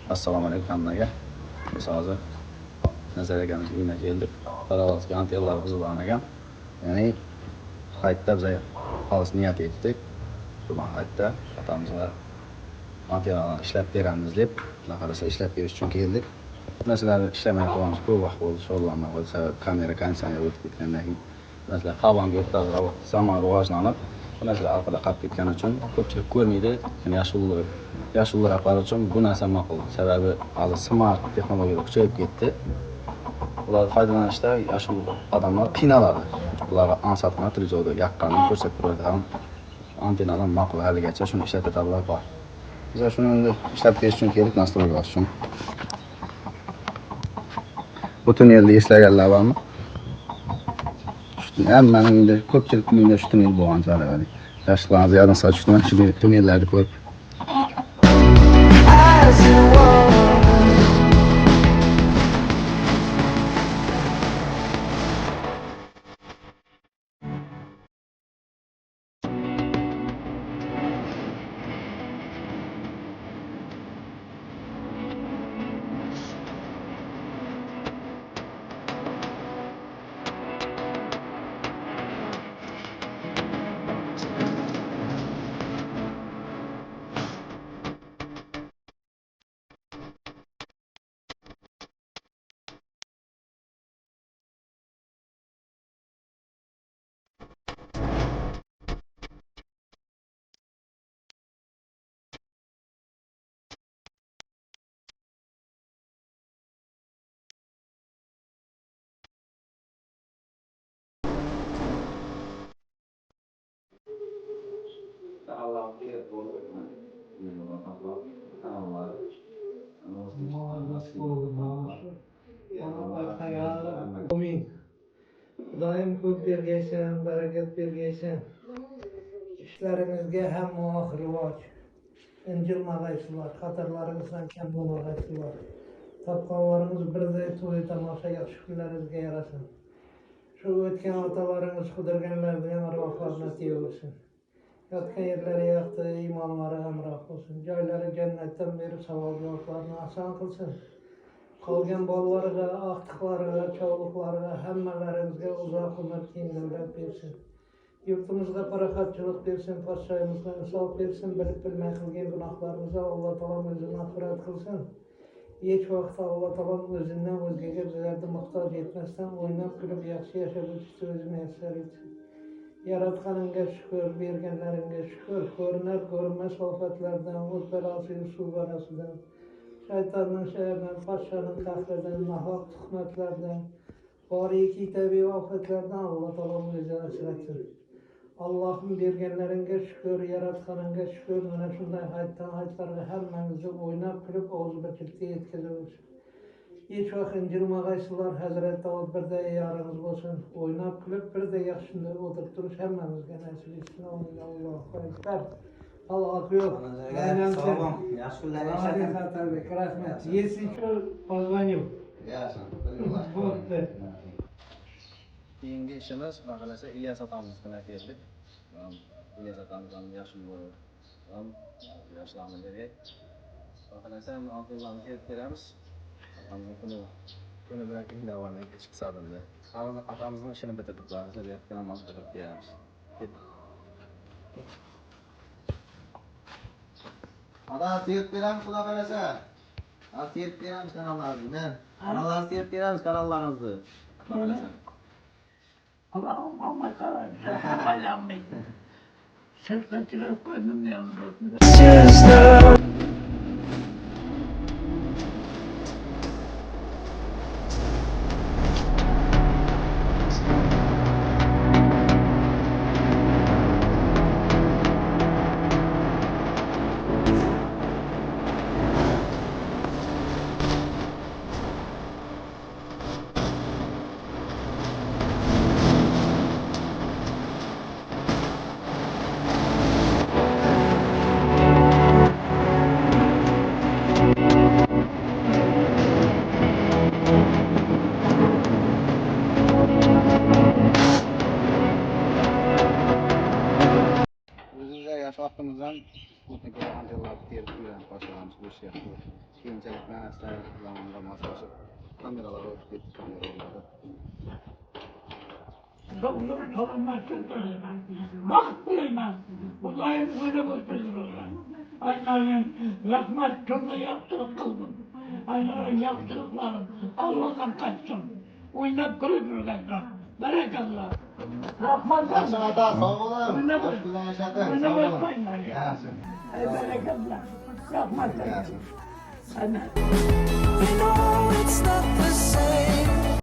Assalomu alaykum hammaga. Biz hozir nazariyamiz uyga keldik. Qarabozga antennalar buzilgan ekan. Ya'ni qaytda biz hozir niyat etdik. Shu haytda otamizga antennalarni ishlab beramiz deb, xudo xolasa ishlab berish uchun keldik. Masalan, ishlamay qolganmiz ko'p vaqt bo'ldi, shug'ullanmay qolsa, kamera konditsioner o'tib ketgandan keyin masalan, havoni o'rtasida zamon rivojlanib, bu narsalar orqada qolib ketgani uchun ko'pchilik ko'rmaydi. Ya'ni yosh rahbar uchun bu narsa ma'qul. Sababi hozir smart texnologiyalar kuchayib ketdi. Ular foydalanishda yosh odamlar qiynaladi. Ularga ansatma televiziorda yaqqanini ko'rsatib turadi ham. Antennalar ma'qul haligacha shuni ishlatadilar bor. Biz shuni ishlab berish uchun keldik, nastroyga olish uchun. Bu tunnelni eslaganlar bormi? Hammaning uyida, ko'pchilik uyida shu tunnel bo'lgan zararli. Yoshlarimiz yardan soat shu tunnellarni ko'rib. Daim ko'p bergaysan, barakat bergaysan. İşlerimizge hem muaf rivoj. İncilmag'aysizlar, xatarlaringizdan kam bo'lmag'aysizlar. Topqanlarimiz birday to'y tomosha yaxshi kunlaringizga yarasin. Shu o'tgan otalarimiz qidirganlardan arvohlarni tiyilsin. Yotgan yerlari yaxti, iymonlari hamroh bo'lsin. Joylari jannatdan berib savoblarni oson qilsin. Qolgan bolalariga, aqtiqlariga, chog'liqlariga hammalarimizga uzoq umr kengayib bersin. Yurtimizga farog'atchilik bersin, podshoyimizga insof bersin, bilib bilmay qilgan gunohlarimizni Alloh taolo o'zi mag'firat qilsin. Hech vaqt Alloh taolo o'zidan o'zgaga bizlarga muhtoj etmasdan o'ynab kulib yaxshi yashab o'tishni o'zi muyassar etsin. Yaratganingga shukr, berganlaringga shukr, ko'rinar ko'rinmas ofatlardan, o't balosi, suv balosidan, shaytonning sharidan, podshoning qahridan, nohaq tuhmatlardan, boriki tabiiy ofatlardan Alloh taolo o'zi asrasin. Allohim berganlaringga shukr, yaratganingga shukr. Mana shunday haytlarga hammangizni o'ynab kulib o'z birchilikka yetkazamiz. Hech vaqt injilmag'aysizlar, Hazrat Davud birday yorimiz bo'lsin. O'ynab kulib birday yaxshida o'tirib turish hammamizga nasib etsin. Allohu akbar. Allohu yo'q. Salom. Yaxshi kunlar yashaylik. Rahmat. Если что, позвоню. Yaxshi. Bo'pti. Keyingi ishimiz xudo xolasa Ilyos otamiz bilan keldik. Ilyos otamizdan yaxshi bo'lib, yoshlarni berdik. Xudo xolasa antennalarni kelib beramiz. Kuni bilan davom etib chiqsadimda. Otamizning ishini bitirib qo'yamiz, deyotganimiz bitirib beramiz. Adam tiyip beramiz xudo xolasa. Tiyip beramiz kanallarni. Kanallarni tiyip beramiz kanallarimizni. Allah'ım ama karar. Baylanmayın. Sırtlatılar koydum yanımda. Vaqtimizdan Sellainen tiedot yleensä başarımız bu şey yapıyor. Keyinchalik mana sizlar zamonga moslashib kameralar o'tib kameralarda. Doktor sorulmasın söylemem. Bak bilemem. Buradayım böyle gösteriyorlar. Aynen rahmet cümle yaptırıp kıldım. Aynen yaptırıklarım Allah'tan kaçsın. Oynap kırıklarlar. Berekallah. Rahmet Yaxshi ata, sog' bo'ling. Oynap Yosh bilan yashating. Oynap Sog' bo'ling. etmeyin. Yaxshi. Berekallah. Rahmet. Yaxshi. Aynen. We know it's not the same.